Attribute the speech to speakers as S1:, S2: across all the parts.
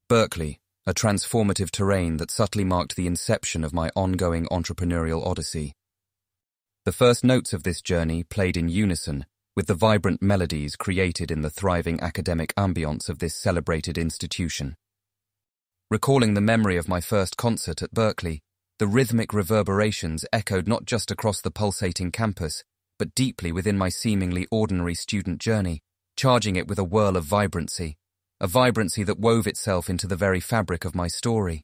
S1: Berkeley, a transformative terrain that subtly marked the inception of my ongoing entrepreneurial odyssey. The first notes of this journey played in unison with the vibrant melodies created in the thriving academic ambience of this celebrated institution. Recalling the memory of my first concert at Berkeley, the rhythmic reverberations echoed not just across the pulsating campus, but deeply within my seemingly ordinary student journey, charging it with a whirl of vibrancy, a vibrancy that wove itself into the very fabric of my story.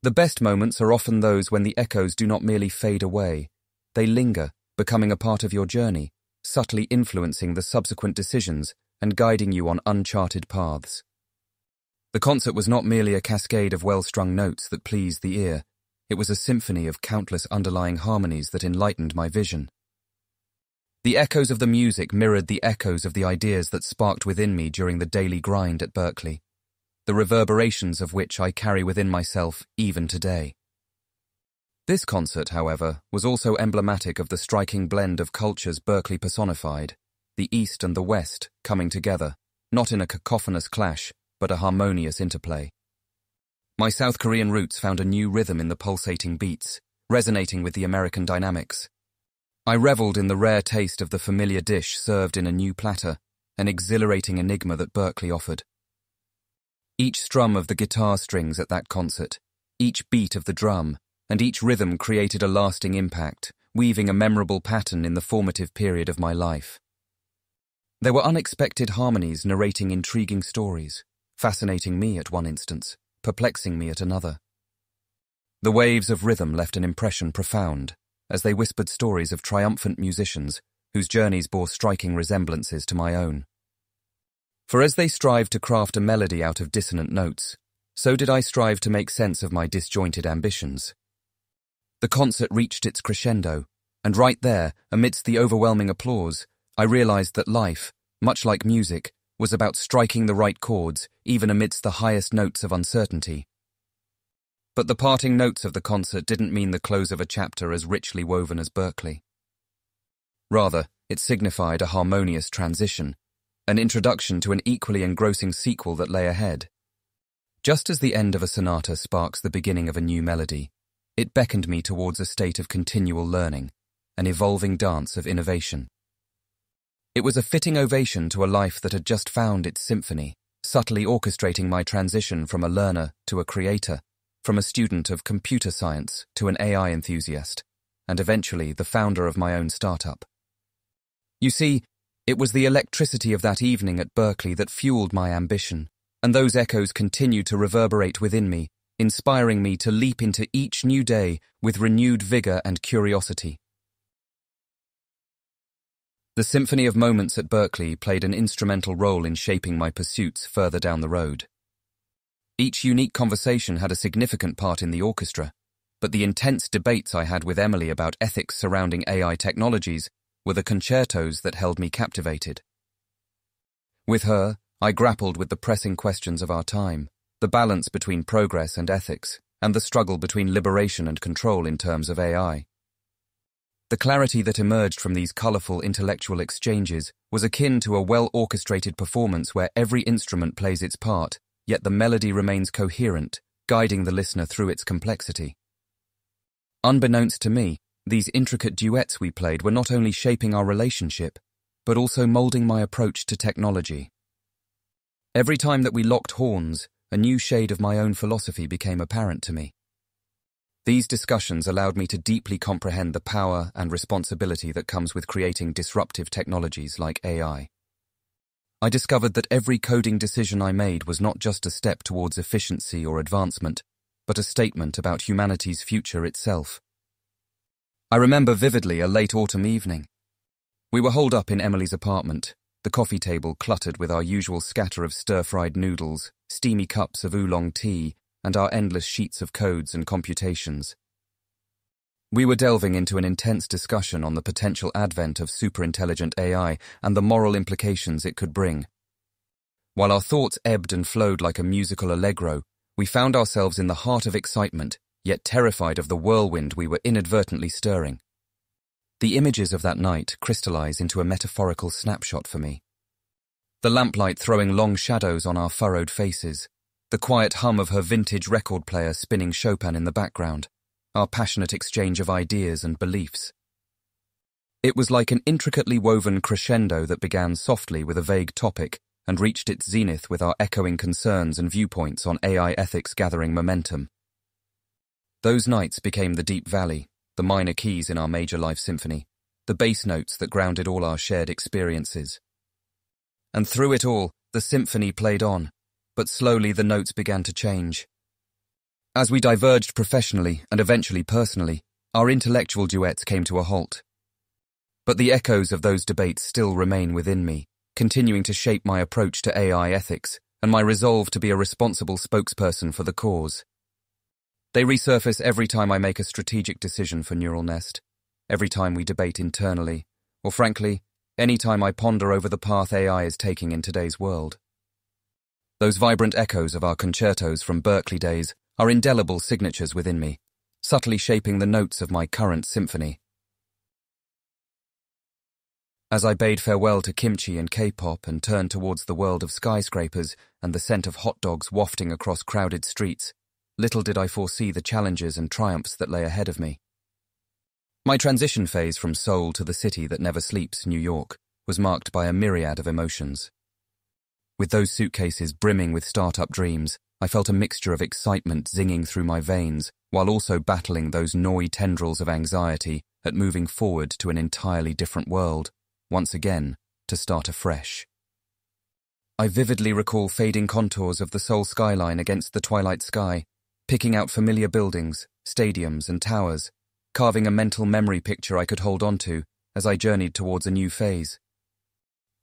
S1: The best moments are often those when the echoes do not merely fade away, they linger, becoming a part of your journey, subtly influencing the subsequent decisions and guiding you on uncharted paths. The concert was not merely a cascade of well-strung notes that pleased the ear, it was a symphony of countless underlying harmonies that enlightened my vision. The echoes of the music mirrored the echoes of the ideas that sparked within me during the daily grind at Berkeley, the reverberations of which I carry within myself even today. This concert, however, was also emblematic of the striking blend of cultures Berkeley personified, the East and the West coming together, not in a cacophonous clash, but a harmonious interplay. My South Korean roots found a new rhythm in the pulsating beats, resonating with the American dynamics. I reveled in the rare taste of the familiar dish served in a new platter, an exhilarating enigma that Berkeley offered. Each strum of the guitar strings at that concert, each beat of the drum, and each rhythm created a lasting impact, weaving a memorable pattern in the formative period of my life. There were unexpected harmonies narrating intriguing stories, fascinating me at one instance, perplexing me at another. The waves of rhythm left an impression profound, as they whispered stories of triumphant musicians whose journeys bore striking resemblances to my own. For as they strived to craft a melody out of dissonant notes, so did I strive to make sense of my disjointed ambitions. The concert reached its crescendo, and right there, amidst the overwhelming applause, I realized that life, much like music, was about striking the right chords, even amidst the highest notes of uncertainty. But the parting notes of the concert didn't mean the close of a chapter as richly woven as Berkeley. Rather, it signified a harmonious transition, an introduction to an equally engrossing sequel that lay ahead. Just as the end of a sonata sparks the beginning of a new melody, it beckoned me towards a state of continual learning, an evolving dance of innovation. It was a fitting ovation to a life that had just found its symphony, subtly orchestrating my transition from a learner to a creator, from a student of computer science to an AI enthusiast, and eventually the founder of my own startup. You see, it was the electricity of that evening at Berkeley that fueled my ambition, and those echoes continue to reverberate within me, inspiring me to leap into each new day with renewed vigor and curiosity. The symphony of moments at Berkeley played an instrumental role in shaping my pursuits further down the road. Each unique conversation had a significant part in the orchestra, but the intense debates I had with Emily about ethics surrounding AI technologies were the concertos that held me captivated. With her, I grappled with the pressing questions of our time, the balance between progress and ethics, and the struggle between liberation and control in terms of AI. The clarity that emerged from these colorful intellectual exchanges was akin to a well-orchestrated performance where every instrument plays its part, yet the melody remains coherent, guiding the listener through its complexity. Unbeknownst to me, these intricate duets we played were not only shaping our relationship, but also molding my approach to technology. Every time that we locked horns, a new shade of my own philosophy became apparent to me. These discussions allowed me to deeply comprehend the power and responsibility that comes with creating disruptive technologies like AI. I discovered that every coding decision I made was not just a step towards efficiency or advancement, but a statement about humanity's future itself. I remember vividly a late autumn evening. We were holed up in Emily's apartment, the coffee table cluttered with our usual scatter of stir-fried noodles, steamy cups of oolong tea, and our endless sheets of codes and computations. We were delving into an intense discussion on the potential advent of superintelligent AI and the moral implications it could bring. While our thoughts ebbed and flowed like a musical allegro, we found ourselves in the heart of excitement, yet terrified of the whirlwind we were inadvertently stirring. The images of that night crystallized into a metaphorical snapshot for me. The lamplight throwing long shadows on our furrowed faces, the quiet hum of her vintage record player spinning Chopin in the background, our passionate exchange of ideas and beliefs. It was like an intricately woven crescendo that began softly with a vague topic and reached its zenith with our echoing concerns and viewpoints on AI ethics gathering momentum. Those nights became the deep valley, the minor keys in our major life symphony, the bass notes that grounded all our shared experiences. And through it all, the symphony played on, but slowly the notes began to change. As we diverged professionally and eventually personally, our intellectual duets came to a halt. But the echoes of those debates still remain within me, continuing to shape my approach to AI ethics and my resolve to be a responsible spokesperson for the cause. They resurface every time I make a strategic decision for Neural Nest, every time we debate internally, or frankly, any time I ponder over the path AI is taking in today's world. Those vibrant echoes of our concertos from Berkeley days are indelible signatures within me, subtly shaping the notes of my current symphony. As I bade farewell to kimchi and K-pop and turned towards the world of skyscrapers and the scent of hot dogs wafting across crowded streets, little did I foresee the challenges and triumphs that lay ahead of me. My transition phase from Seoul to the city that never sleeps, New York, was marked by a myriad of emotions. With those suitcases brimming with startup dreams, I felt a mixture of excitement zinging through my veins, while also battling those gnawing tendrils of anxiety at moving forward to an entirely different world, once again, to start afresh. I vividly recall fading contours of the Seoul skyline against the twilight sky, picking out familiar buildings, stadiums and towers, carving a mental memory picture I could hold on to as I journeyed towards a new phase.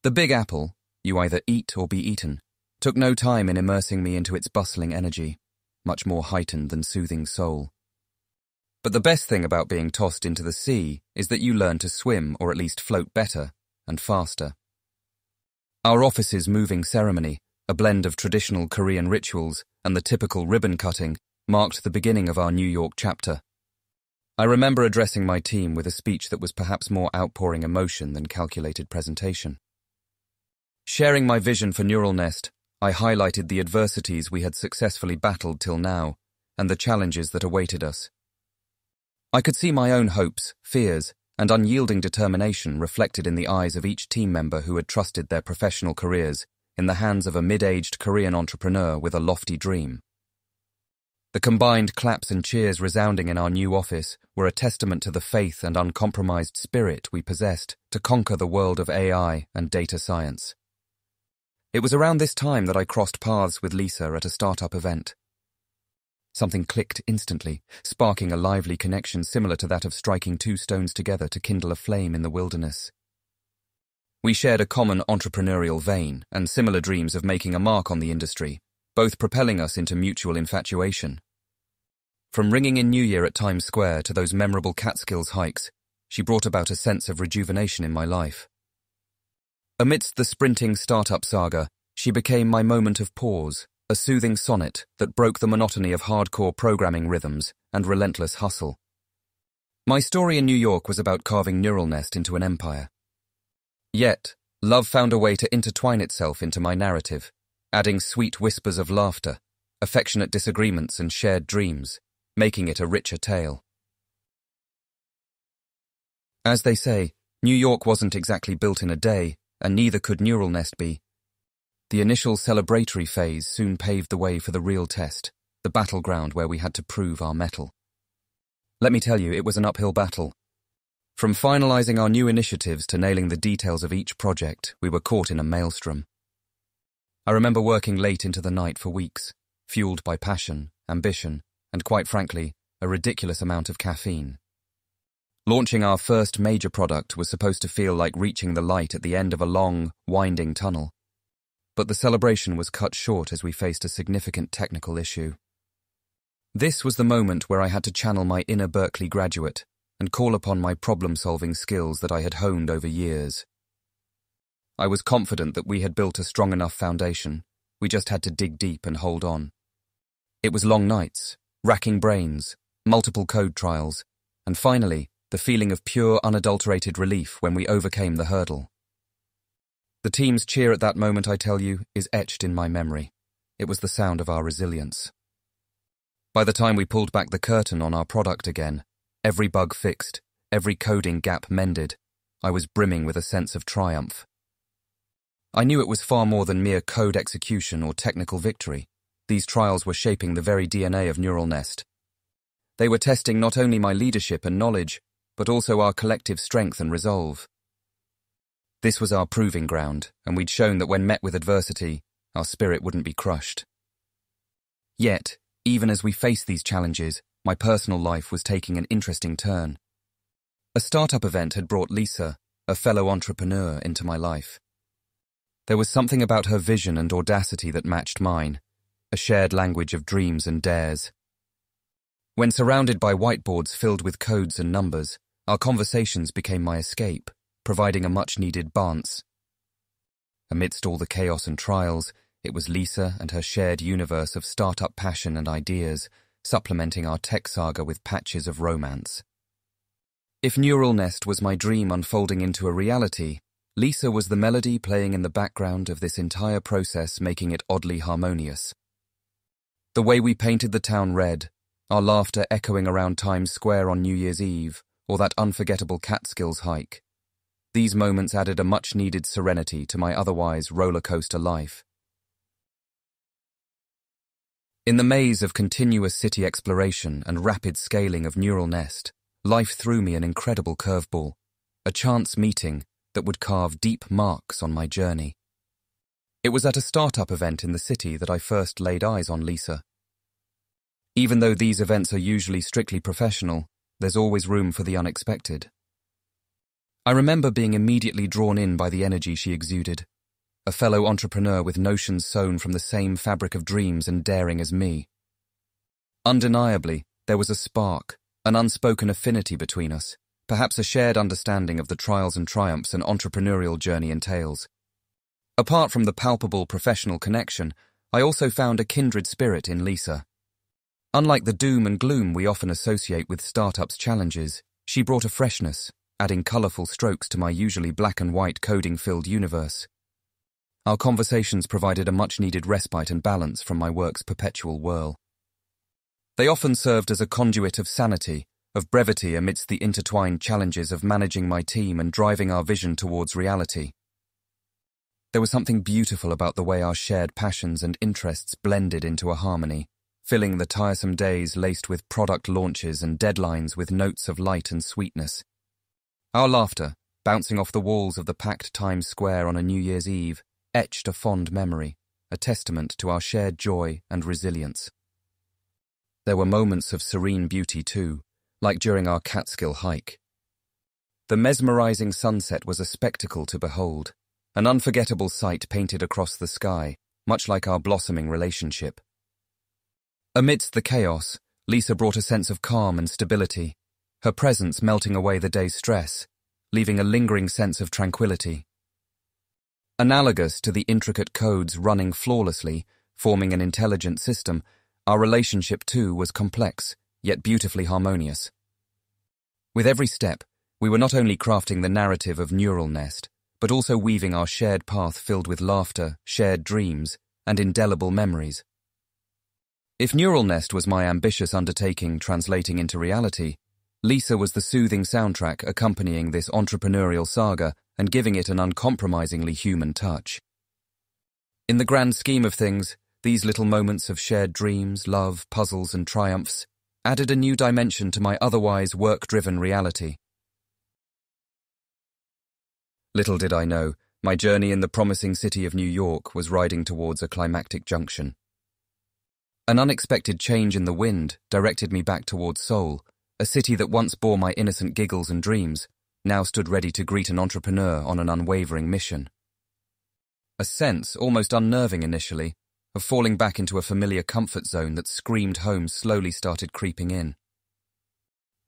S1: The Big Apple, you either eat or be eaten, took no time in immersing me into its bustling energy, much more heightened than soothing soul. But the best thing about being tossed into the sea is that you learn to swim or at least float better and faster. Our office's moving ceremony, a blend of traditional Korean rituals and the typical ribbon cutting, marked the beginning of our New York chapter. I remember addressing my team with a speech that was perhaps more outpouring emotion than calculated presentation. Sharing my vision for Neural Nest, I highlighted the adversities we had successfully battled till now and the challenges that awaited us. I could see my own hopes, fears, and unyielding determination reflected in the eyes of each team member who had trusted their professional careers in the hands of a mid-aged Korean entrepreneur with a lofty dream. The combined claps and cheers resounding in our new office were a testament to the faith and uncompromised spirit we possessed to conquer the world of AI and data science. It was around this time that I crossed paths with Lisa at a startup event. Something clicked instantly, sparking a lively connection similar to that of striking two stones together to kindle a flame in the wilderness. We shared a common entrepreneurial vein and similar dreams of making a mark on the industry, both propelling us into mutual infatuation. From ringing in New Year at Times Square to those memorable Catskills hikes, she brought about a sense of rejuvenation in my life. Amidst the sprinting startup saga, she became my moment of pause, a soothing sonnet that broke the monotony of hardcore programming rhythms and relentless hustle. My story in New York was about carving Neural Nest into an empire. Yet, love found a way to intertwine itself into my narrative, adding sweet whispers of laughter, affectionate disagreements and shared dreams, making it a richer tale. As they say, New York wasn't exactly built in a day, and neither could Neural Nest be. The initial celebratory phase soon paved the way for the real test, the battleground where we had to prove our mettle. Let me tell you, it was an uphill battle. From finalizing our new initiatives to nailing the details of each project, we were caught in a maelstrom. I remember working late into the night for weeks, fueled by passion, ambition, and quite frankly, a ridiculous amount of caffeine. Launching our first major product was supposed to feel like reaching the light at the end of a long, winding tunnel. But the celebration was cut short as we faced a significant technical issue. This was the moment where I had to channel my inner Berkeley graduate and call upon my problem-solving skills that I had honed over years. I was confident that we had built a strong enough foundation. We just had to dig deep and hold on. It was long nights, racking brains, multiple code trials, and finally, the feeling of pure, unadulterated relief when we overcame the hurdle. The team's cheer at that moment, I tell you, is etched in my memory. it was the sound of our resilience. By the time we pulled back the curtain on our product again, every bug fixed, every coding gap mended, I was brimming with a sense of triumph. I knew it was far more than mere code execution or technical victory. These trials were shaping the very DNA of Neural Nest. They were testing not only my leadership and knowledge, but also our collective strength and resolve. This was our proving ground, and we'd shown that when met with adversity, our spirit wouldn't be crushed. Yet, even as we faced these challenges, my personal life was taking an interesting turn. A startup event had brought Lisa, a fellow entrepreneur, into my life. There was something about her vision and audacity that matched mine, a shared language of dreams and dares. When surrounded by whiteboards filled with codes and numbers, our conversations became my escape, providing a much-needed balance. Amidst all the chaos and trials, it was Lisa and her shared universe of startup passion and ideas, supplementing our tech saga with patches of romance. If Neural Nest was my dream unfolding into a reality, Lisa was the melody playing in the background of this entire process, making it oddly harmonious. The way we painted the town red, our laughter echoing around Times Square on New Year's Eve, or that unforgettable Catskills hike. These moments added a much-needed serenity to my otherwise roller-coaster life. In the maze of continuous city exploration and rapid scaling of Neural Nest, life threw me an incredible curveball, a chance meeting that would carve deep marks on my journey. It was at a startup event in the city that I first laid eyes on Lisa. Even though these events are usually strictly professional, there's always room for the unexpected. I remember being immediately drawn in by the energy she exuded, a fellow entrepreneur with notions sewn from the same fabric of dreams and daring as me. Undeniably, there was a spark, an unspoken affinity between us, perhaps a shared understanding of the trials and triumphs an entrepreneurial journey entails. Apart from the palpable professional connection, I also found a kindred spirit in Lisa. Unlike the doom and gloom we often associate with startups' challenges, she brought a freshness, adding colourful strokes to my usually black and white coding-filled universe. Our conversations provided a much-needed respite and balance from my work's perpetual whirl. They often served as a conduit of sanity, of brevity amidst the intertwined challenges of managing my team and driving our vision towards reality. There was something beautiful about the way our shared passions and interests blended into a harmony, filling the tiresome days laced with product launches and deadlines with notes of light and sweetness. Our laughter, bouncing off the walls of the packed Times Square on a New Year's Eve, etched a fond memory, a testament to our shared joy and resilience. There were moments of serene beauty too, like during our Catskill hike. The mesmerizing sunset was a spectacle to behold, an unforgettable sight painted across the sky, much like our blossoming relationship. Amidst the chaos, Lisa brought a sense of calm and stability, her presence melting away the day's stress, leaving a lingering sense of tranquility. Analogous to the intricate codes running flawlessly, forming an intelligent system, our relationship too was complex, yet beautifully harmonious. With every step, we were not only crafting the narrative of Neural Nest, but also weaving our shared path filled with laughter, shared dreams, and indelible memories. If Neural Nest was my ambitious undertaking translating into reality, Lisa was the soothing soundtrack accompanying this entrepreneurial saga and giving it an uncompromisingly human touch. In the grand scheme of things, these little moments of shared dreams, love, puzzles, and triumphs added a new dimension to my otherwise work-driven reality. Little did I know, my journey in the promising city of New York was riding towards a climactic junction. An unexpected change in the wind directed me back towards Seoul, a city that once bore my innocent giggles and dreams, now stood ready to greet an entrepreneur on an unwavering mission. A sense, almost unnerving initially, of falling back into a familiar comfort zone that screamed home slowly started creeping in.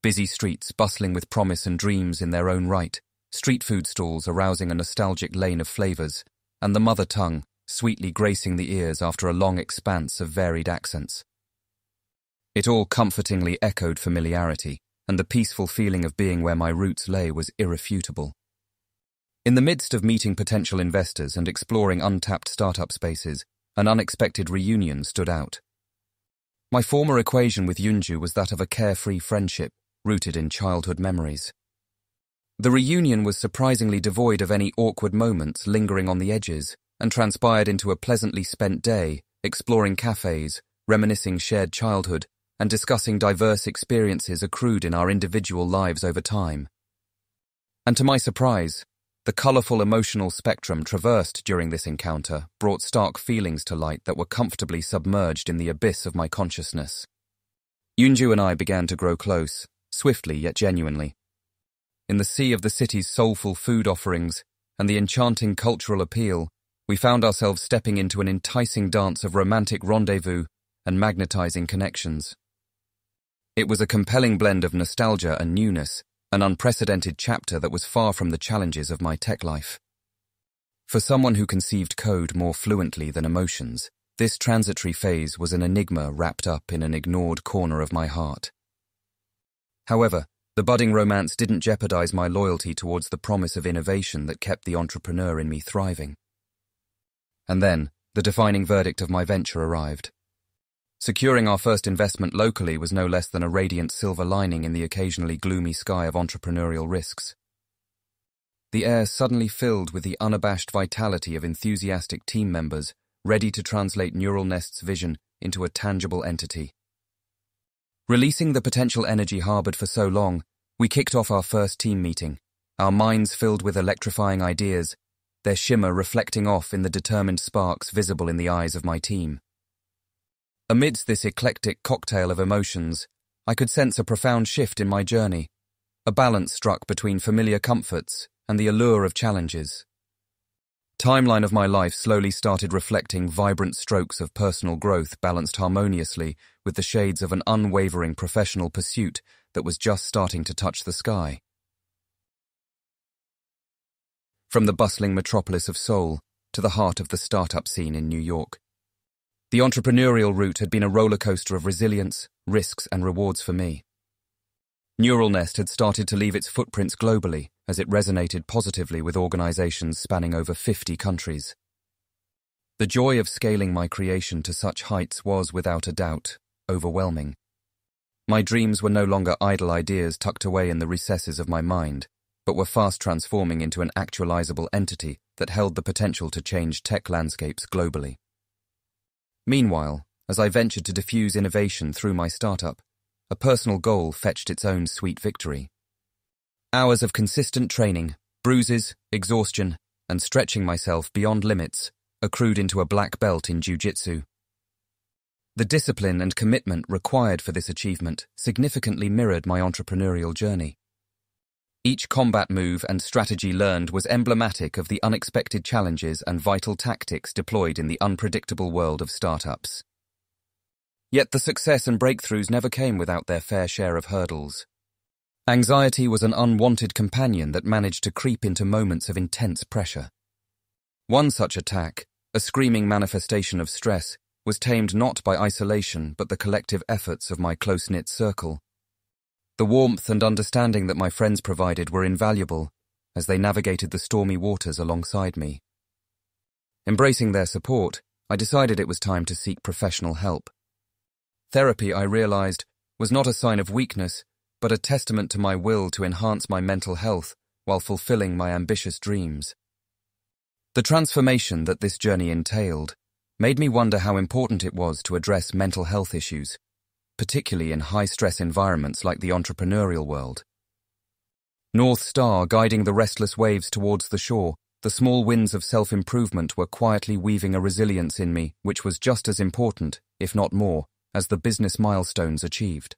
S1: Busy streets bustling with promise and dreams in their own right, street food stalls arousing a nostalgic lane of flavours, and the mother tongue sweetly gracing the ears after a long expanse of varied accents. It all comfortingly echoed familiarity, and the peaceful feeling of being where my roots lay was irrefutable. In the midst of meeting potential investors and exploring untapped startup spaces, an unexpected reunion stood out. My former equation with Yunju was that of a carefree friendship rooted in childhood memories. The reunion was surprisingly devoid of any awkward moments lingering on the edges and transpired into a pleasantly spent day, exploring cafes, reminiscing shared childhood, and discussing diverse experiences accrued in our individual lives over time. And to my surprise, the colourful emotional spectrum traversed during this encounter brought stark feelings to light that were comfortably submerged in the abyss of my consciousness. Yunju and I began to grow close, swiftly yet genuinely. In the sea of the city's soulful food offerings and the enchanting cultural appeal, we found ourselves stepping into an enticing dance of romantic rendezvous and magnetizing connections. It was a compelling blend of nostalgia and newness, an unprecedented chapter that was far from the challenges of my tech life. For someone who conceived code more fluently than emotions, this transitory phase was an enigma wrapped up in an ignored corner of my heart. However, the budding romance didn't jeopardize my loyalty towards the promise of innovation that kept the entrepreneur in me thriving. And then, the defining verdict of my venture arrived. Securing our first investment locally was no less than a radiant silver lining in the occasionally gloomy sky of entrepreneurial risks. The air suddenly filled with the unabashed vitality of enthusiastic team members ready to translate Neural Nest's vision into a tangible entity. Releasing the potential energy harbored for so long, we kicked off our first team meeting, our minds filled with electrifying ideas, their shimmer reflecting off in the determined sparks visible in the eyes of my team. Amidst this eclectic cocktail of emotions, I could sense a profound shift in my journey, a balance struck between familiar comforts and the allure of challenges. Timeline of my life slowly started reflecting vibrant strokes of personal growth balanced harmoniously with the shades of an unwavering professional pursuit that was just starting to touch the sky. From the bustling metropolis of Seoul to the heart of the startup scene in New York, the entrepreneurial route had been a roller coaster of resilience, risks, and rewards for me. Neural Nest had started to leave its footprints globally as it resonated positively with organizations spanning over 50 countries. The joy of scaling my creation to such heights was, without a doubt, overwhelming. My dreams were no longer idle ideas tucked away in the recesses of my mind, but were fast transforming into an actualizable entity that held the potential to change tech landscapes globally. Meanwhile, as I ventured to diffuse innovation through my startup, a personal goal fetched its own sweet victory. Hours of consistent training, bruises, exhaustion, and stretching myself beyond limits accrued into a black belt in jiu-jitsu. The discipline and commitment required for this achievement significantly mirrored my entrepreneurial journey. Each combat move and strategy learned was emblematic of the unexpected challenges and vital tactics deployed in the unpredictable world of startups. Yet the success and breakthroughs never came without their fair share of hurdles. Anxiety was an unwanted companion that managed to creep into moments of intense pressure. One such attack, a screaming manifestation of stress, was tamed not by isolation but the collective efforts of my close-knit circle. The warmth and understanding that my friends provided were invaluable as they navigated the stormy waters alongside me. Embracing their support, I decided it was time to seek professional help. Therapy, I realized, was not a sign of weakness, but a testament to my will to enhance my mental health while fulfilling my ambitious dreams. The transformation that this journey entailed made me wonder how important it was to address mental health issues, particularly in high-stress environments like the entrepreneurial world. North Star guiding the restless waves towards the shore, the small winds of self-improvement were quietly weaving a resilience in me which was just as important, if not more, as the business milestones achieved.